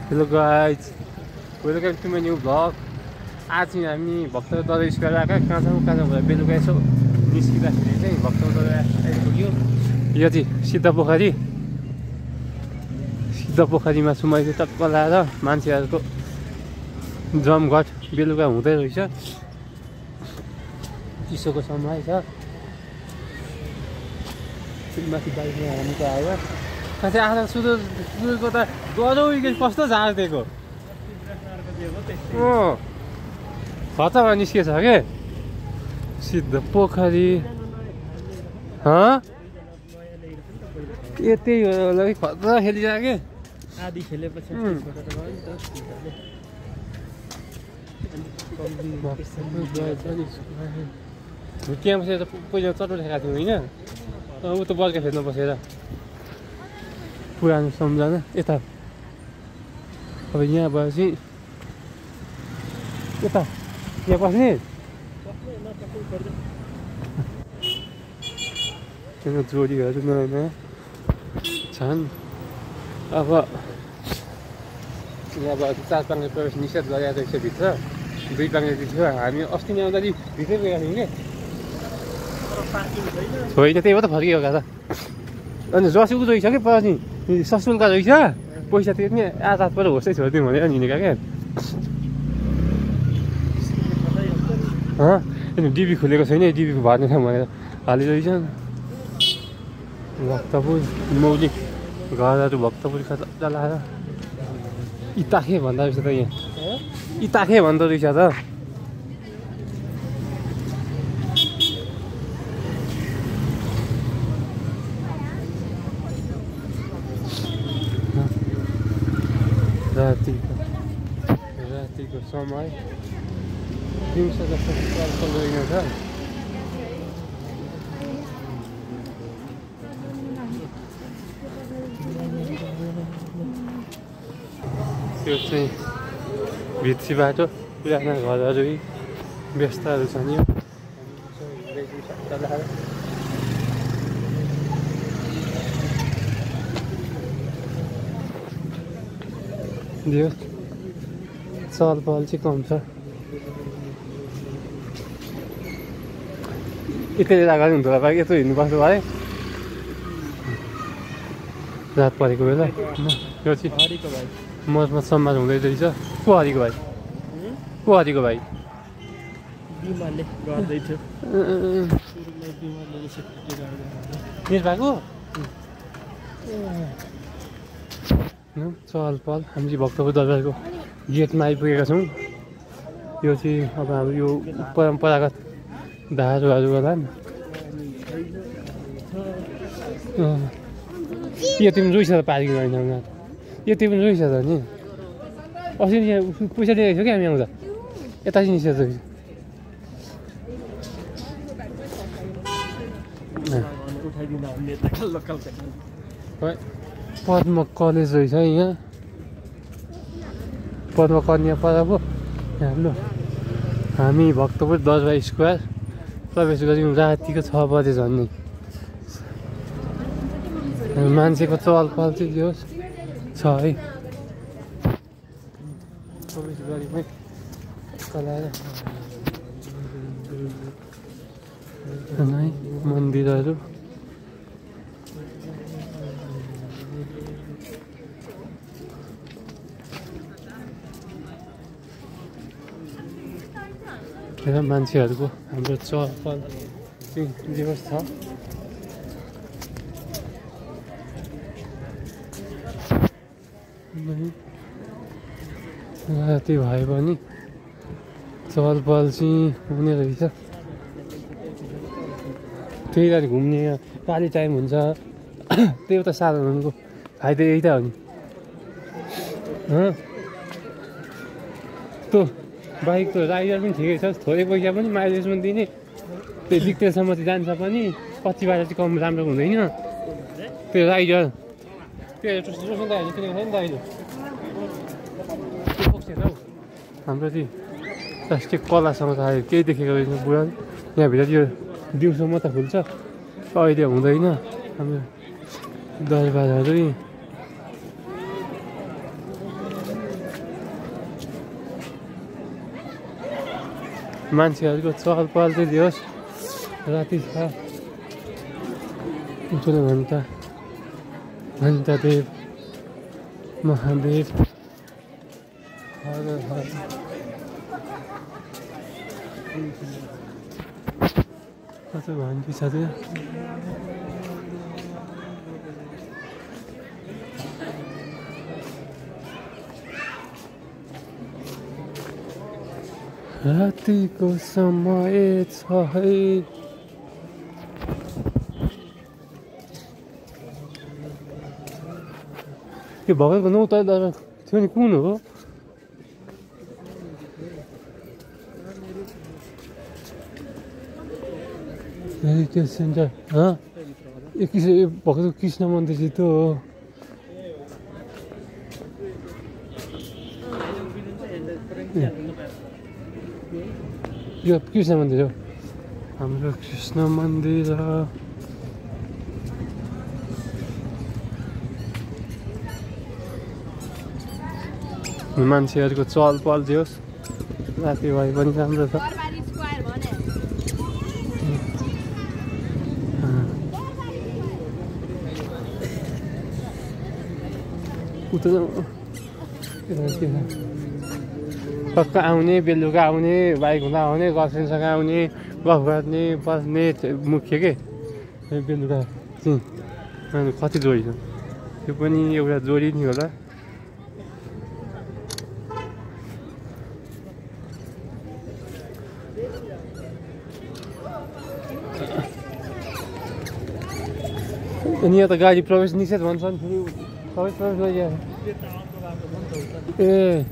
Hello guys, welcome to my new vlog. आज चाहिँ हामी भक्तपुर दरबार स्क्वायर आएका कहाँ भएर बेलुका यसो निस्किँदाखेरि चाहिँ भक्तपुर दरबार आइपुग्यो। यो चाहिँ सिद्ध पोखरीमा छु मैले टक्क लाएर मान्छेहरूको जमघट बेलुका हुँदै रहेछ। चिसोको समय छ। माथि बाइकमा हामी त आयो साथै आज सुरुको त गरौँ कस्तो झारिदिएको खतमा निस्केछ के सिद्ध पोखरी त्यही होला कि खतरा खेलिरहेको के आधी खेलेपछि त्यहाँ बसेर पहिला चटो खाएको थियौँ होइन ऊ त बल्का फेर्न बसेर पुरानो सम्झना यता अब यहाँ भएपछि यता यहाँ बस्ने जोडीहरू नयाँ नयाँ छन्। अब यहाँ अब 4 पाङ्ग्रे प्रवेश निषेध लगाएको रहेछ भित्र 2 पाङ्ग्रे थियो। हामी अस्ति नै आउँदाखेरि भित्रै गएका थियौँ कि होइन त्यही हो त फर्कियो त अनि जसो रहेछ कि पछि ससुल्का रहेछ पैसा तिर्ने आज पर होस्टै छोडिदिउँ भनेर हिँडेका क्या डिबी खुलेको छैन डिबी भर्ने ठाउँ भनेर हालिरहेछ। भक्तपुर मौलिक घरहरू भक्तपुर खतरा लाएर इताखे भन्दो रहेछ त यहाँ इताखे भन्दो रहेछ त रातिको समय दिउँसो जस्तो चलचल रहेछ। त्यो चाहिँ भित्री बाटो पुराना घरहरू व्यस्तहरू छन्। यो चहल पहल चाहिँ कम छ। एक्लै अगाडि हुँदो होला यत्रो हिँड्नुपर्छ है रात परेको बेला यो चाहिँ मजमा सम्मान हुँदै रहेछ। को हरिको भाइ बिमारले गर्दै थियो भएको चहल पहल हामी चाहिँ भक्तपुर दरबारको गेटमा आइपुगेका छौँ। यो चाहिँ अब हाम्रो यो परम्परागत धारहरू होला यो तिमी रुइछ त पार्किङ होइन यो तिमी रुइछ त नि अस्ति यहाँ पैसा दिएको थियो कि हामी आउँदा यता चाहिँ निस्केको पद्म कलेज रहेछ यहाँ पद्म कन्या पढाबो हाम्रो हामी भक्तपुर दरबार स्क्वायर प्रवेश गऱ्यौँ रातिको 6 बजे झन्नै मान्छेको चहल पहल चाहिँ जो छ है। प्रवेश गरेमै चलाएर मन्दिरहरू मान्छेहरूको हाम्रो चहल पहल चाहिँ दिवस छ। राति भए पनि चहल पहल चाहिँ हुने रहेछ। त्यही गाडी घुम्ने पाली टाइम हुन्छ त्यही त साधनहरूको फाइदा यही त हो नि। त्यो बाइकको राइडर पनि ठिकै छ थोरै पैसा पनि माइलेजमा दिने त्यो डिक्टेलसम्म चाहिँ जान्छ पनि पछिबाट चाहिँ कम राम्रो हुँदैन त्यो राइडर त्यो रोशन दाइले किनेको छ नि दाइले हाम्रो चाहिँ प्लास्टिक कलासँग त केही देखेको रहेछ बुढा यहाँभित्र यो दिउँसो मात्र खुल्छ अहिले हुँदैन हाम्रो दरबारहरू मान्छेहरूको चहल पहल चाहिँ दियोस् राति छ ठुलो घन्टा देव महादेव हर हर कस्तो घन्टी छ त्यो रातिको समय छ है यो भगवान्को 9 तला दरबार थियो नि कुन हो त्यो सेन्टर भगवान्को कृष्ण मन्दिर चाहिँ त्यो हो यो कृष्ण मन्दिर हो हाम्रो कृष्ण मन्दिर मान्छेहरूको चहल पहल दियोस् राति भए पनि राम्रो छ टक्क आउने बेलुका आउने बाइक हुँदा आउने गर्लफ्रेन्डसँग आउने गफ गर्ने बस्ने मुख्य के बेलुका चाहिँ कति जोडी छ त्यो पनि एउटा जोडी नि होला अनि यहाँ त गाडी प्रवेश निषेध भन्छन् फेरि प्रवेश लगिया ए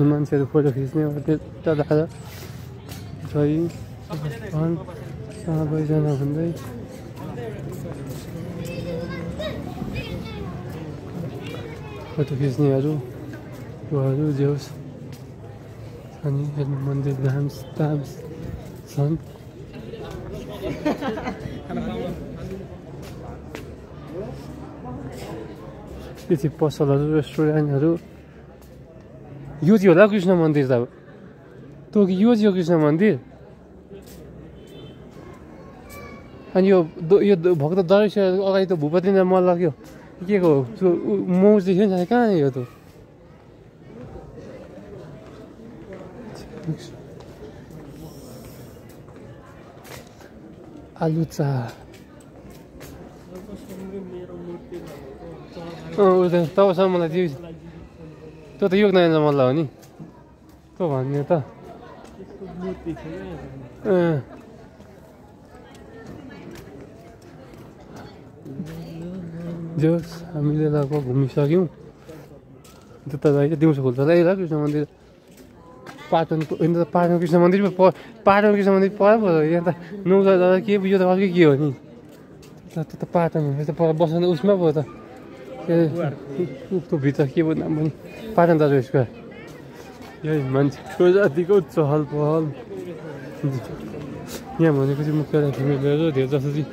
मान्छेहरू फोटो खिच्ने त्यता दादा सबैजना भन्दै फोटो खिच्नेहरू जे होस् अनि हेर्नु मन्दिर धाम छन् त्यति पसलहरू रेस्टुरेन्टहरू यो चाहिँ होला कृष्ण मन्दिर त तँ कि यो चाहिँ हो कृष्ण मन्दिर अनि यो भक्त दरेश अगाडि त भूपतिन्द्र मल्ल के को त्यो मौज देखियो नि कहाँ यो त आलु चा तबसम्म मलाई दिउ त्यो त योगनारायण मल्ल हो नि तँ भन्ने त जोस् हामीले लगभग घुमिसक्यौँ त्यता चाहिँ दिउँसो खोल्छ ल कृष्ण मन्दिर पाटनको यता त पाटन कृष्ण मन्दिर पाटन कृष्ण मन्दिर पर यहाँ त 9 तला के यो त अर्कै के हो नि त्यो त पाटन हुन्छ त पर बस्नु उसमा पो त त्यो भित्र के पो नाम पनि पाटन दाजु स्क्वायर यही मान्छेको जातिको चहल पहल यहाँ भनेको चाहिँ मुख्य फ्यामिलीहरू धेरै जस्तो चाहिँ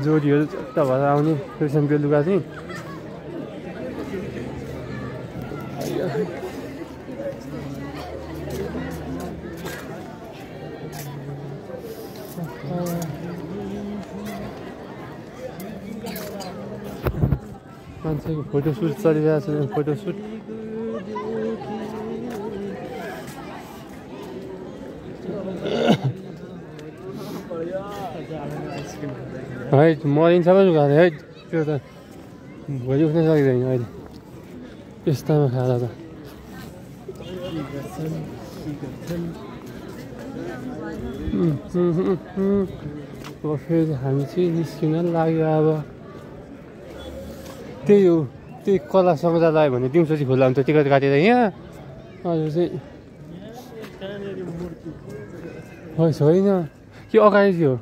जोडीहरू चट्ट भएर आउने कृष्ण बेलुका चाहिँ मान्छेको फोटोसुट चलिरहेको छ फोटोसुट है मरिन्छ पो लुगाले है त्यो त भोलि उठ्न सकिँदैन अहिले यस्तामा खाएर त अब फेरि हामी चाहिँ निस्किन लाग्यो अब त्यही हो त्यही कला सङ्ग्रहालय भने दिउँसो चाहिँ खुल्ला हुन्छ टिकट काटेर यहाँ अरू चाहिँ होइन कि अगाडि थियो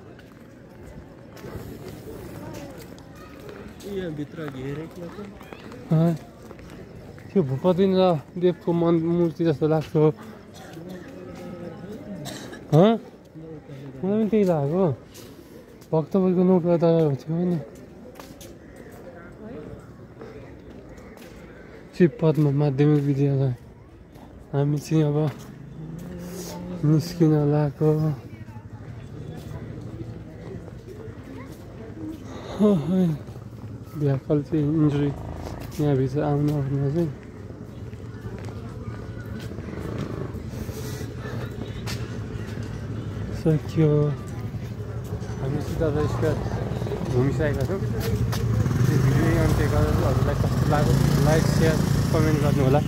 त्यो भूपतिन्द्र देवको मूर्ति जस्तो लाग्छ मलाई पनि त्यही लाग्यो भक्तपुरको 9 तला दरबार थियो नि शिव पद्म माध्यमिक विद्यालय हामी चाहिँ अब निस्किन लागेको भ्याकल चाहिँ इन्जुरी यहाँभित्र आउनु चाहिँ सक्यो हामी सिधा स्क्वायर घुमिसकेका छौँ यो भिडियो अन्त्य गरेर हजुरलाई कस्तो लाग्यो लाइक सेयर कमेन्ट गर्नु होला